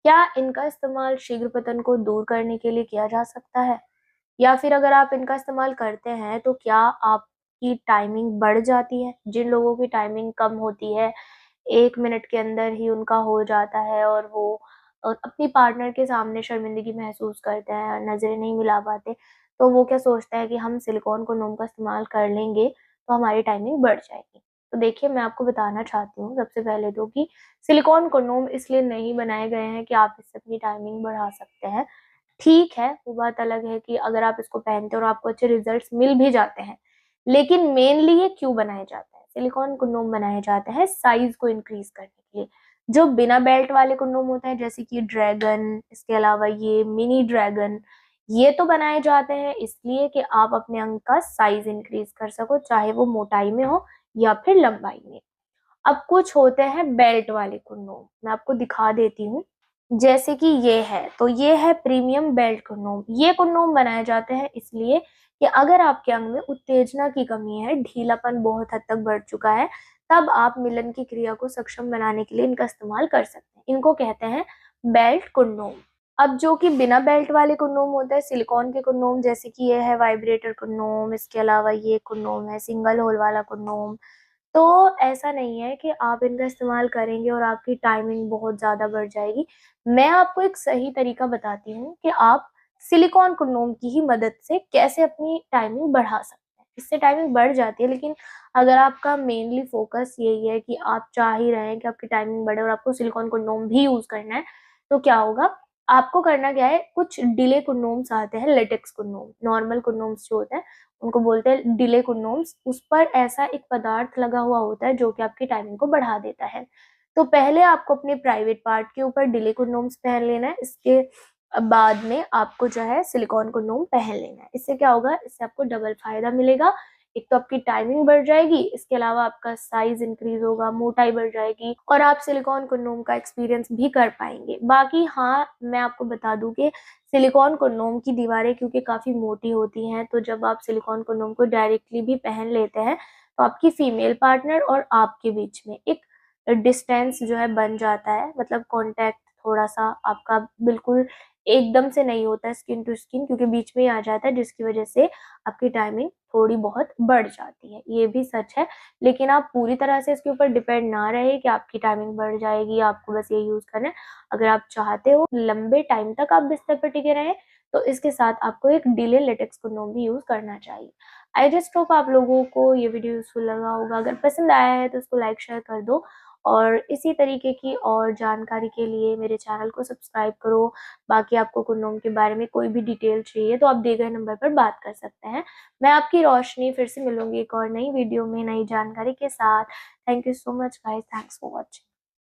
क्या इनका इस्तेमाल शीघ्र पतन को दूर करने के लिए किया जा सकता है? या फिर अगर आप इनका इस्तेमाल करते हैं तो क्या आपकी टाइमिंग बढ़ जाती है? जिन लोगों की टाइमिंग कम होती है, 1 मिनट के अंदर ही उनका हो जाता है और वो अपनी पार्टनर के सामने शर्मिंदगी महसूस करते हैं, नज़रें नहीं मिला पाते, तो वो क्या सोचते हैं कि हम सिलिकॉन कंडोम का इस्तेमाल कर लेंगे, तो हमारी टाइमिंग बढ़ जाएगी। तो देखिए, मैं आपको बताना चाहती हूँ सबसे पहले तो कि सिलिकॉन कंडोम इसलिए नहीं बनाए गए हैं कि आप इससे अपनी टाइमिंग बढ़ा सकते हैं। ठीक है, वो बात अलग है कि अगर आप इसको पहनते हो और आपको अच्छे रिजल्ट्स मिल भी जाते हैं, लेकिन मेनली ये क्यों बनाए जाते हैं? सिलिकॉन कंडोम बनाए जाते हैं साइज़ को इंक्रीज़ करने के लिए। जो बिना बेल्ट वाले कंडोम होते हैं जैसे कि ड्रैगन, इसके अलावा ये मिनी ड्रैगन, ये तो बनाए जाते हैं इसलिए कि आप अपने अंग का साइज़ इंक्रीज़ कर सको, चाहे वो मोटाई में हो या फिर लंबाई में। अब कुछ होते हैं बेल्ट वाले कंडोम, मैं आपको दिखा देती हूँ। जैसे कि ये है, तो ये है प्रीमियम बेल्ट कंडोम। ये कंडोम बनाए जाते हैं इसलिए कि अगर आपके अंग में उत्तेजना की कमी है, ढीलापन बहुत हद तक बढ़ चुका है, तब आप मिलन की क्रिया को सक्षम बनाने के लिए इनका इस्तेमाल कर सकते हैं। इनको कहते हैं बेल्ट कंडोम। अब जो कि बिना बेल्ट वाले कंडोम होते हैं, सिलिकॉन के कंडोम, जैसे कि ये है वाइब्रेटर कंडोम, इसके अलावा ये कंडोम है सिंगल होल वाला कंडोम। तो ऐसा नहीं है कि आप इनका इस्तेमाल करेंगे और आपकी टाइमिंग बहुत ज़्यादा बढ़ जाएगी। मैं आपको एक सही तरीका बताती हूँ कि आप सिलिकॉन कंडोम की ही मदद से कैसे अपनी टाइमिंग बढ़ा सकते हैं। इससे टाइमिंग बढ़ जाती है, लेकिन अगर आपका मेनली फ़ोकस यही है कि आप चाह ही रहे हैं कि आपकी टाइमिंग बढ़े और आपको सिलिकॉन कंडोम भी यूज़ करना है, तो क्या होगा, आपको करना क्या है, कुछ डिले कंडोम्स आते हैं, लेटेक्स कंडोम, नॉर्मल कंडोम्स जो होते हैं उनको बोलते हैं डिले कंडोम्स। उस पर ऐसा एक पदार्थ लगा हुआ होता है जो कि आपकी टाइमिंग को बढ़ा देता है। तो पहले आपको अपने प्राइवेट पार्ट के ऊपर डिले कंडोम्स पहन लेना है, इसके बाद में आपको जो है सिलिकॉन कंडोम पहन लेना है। इससे क्या होगा, इससे आपको डबल फायदा मिलेगा। एक तो आपकी टाइमिंग बढ़ जाएगी, इसके अलावा आपका साइज इंक्रीज होगा, मोटाई बढ़ जाएगी और आप सिलिकॉन कंडोम का एक्सपीरियंस भी कर पाएंगे। बाकी हाँ, मैं आपको बता दूं कि सिलिकॉन कंडोम की दीवारें क्योंकि काफ़ी मोटी होती हैं, तो जब आप सिलिकॉन कंडोम को डायरेक्टली भी पहन लेते हैं, तो आपकी फीमेल पार्टनर और आपके बीच में एक डिस्टेंस जो है बन जाता है, मतलब कांटेक्ट थोड़ा-सा आपका बिल्कुल एकदम से नहीं होता है स्किन टू स्किन, क्योंकि बीच में ही आ जाता है, जिसकी वजह से आपकी टाइमिंग थोड़ी बहुत बढ़ जाती है। ये भी सच है, लेकिन आप पूरी तरह से इसके ऊपर डिपेंड ना रहे कि आपकी टाइमिंग बढ़ जाएगी, आपको बस ये यूज़ करना है। अगर आप चाहते हो लंबे टाइम तक आप बिस्तर पर टिके रहें, तो इसके साथ आपको एक डिले लेटेक्स कंडोम भी यूज़ करना चाहिए। आई जस्ट होप आप लोगों को ये वीडियो यूज़फुल लगा होगा। अगर पसंद आया है तो इसको लाइक शेयर कर दो और इसी तरीके की और जानकारी के लिए मेरे चैनल को सब्सक्राइब करो। बाकी आपको कंडोम के बारे में कोई भी डिटेल चाहिए तो आप दिए गए नंबर पर बात कर सकते हैं। मैं आपकी रोशनी फिर से मिलूंगी एक और नई वीडियो में नई जानकारी के साथ। Thank you so much guys, thanks for watching.